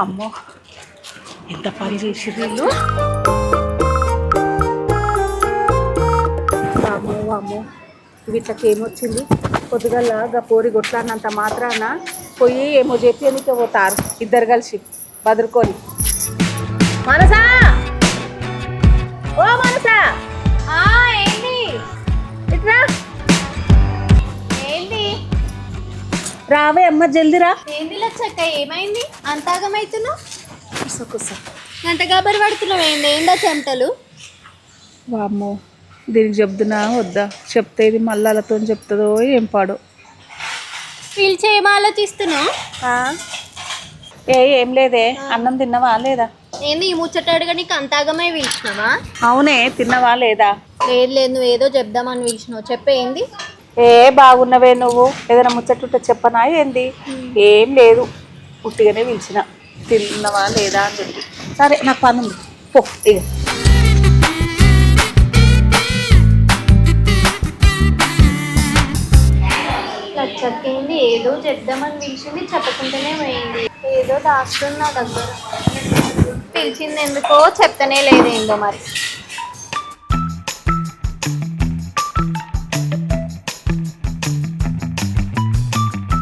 అమ్మో ఎంత పని చేసి వీళ్ళు. అమ్మో అమ్మో వీటికి ఏమొచ్చింది? పొద్దుగల్లా పోరి కొట్లాడినంత మాత్రాన పోయి ఏమో చెప్పేందుకే పోతారు ఇద్దరు కలిసి బదురుకొని. మనసా, ఓ మనసా, ఏంటి ఇట్రా ఏంటి రావే అమ్మ, జల్దిరా. ఏంది లచ్చక్క, ఏమైంది అంత ఆగమవుతున్నావు? కూసో కూసో. గంట గాబరి పడుతున్నావు ఏంది? ఏందా చెమటలు? వామ్మో దీనికి చెప్తున్నా వద్దా? చెప్తే ఇది మళ్ళీ వాళ్ళతో చెప్తుందో ఏం పాడో. పిలిచి ఏం ఆలోచిస్తున్నావు? ఏం లేదే, అన్నం తిన్నవా లేదా? ఏంది ఈ ముచ్చట అడుగా నీకు అంత ఆగమై పిలిచినావా? అవునే, తిన్నవా లేదా? లేదు లేదు, నువ్వు ఏదో చెప్దామని పిలిచినావు. చెప్పేంది? బాగున్నవే నువ్వు, ఏదైనా ముచ్చట్టుంటే చెప్పనా ఏంది? ఏం లేదు, పుట్టిగానే పిలిచిన. తిన్నవా లేదా అని చెప్పి. సరే నాకు పని ఉంది, పో ఇక. లచ్చక్కేంది ఏదో చెప్దామని పిలిచింది, చెప్పకుండానే పోయింది. ఏదో దాస్తున్నా దగ్గర. పిలిచింది ఎందుకో చెప్తానే లేదేందో మరి.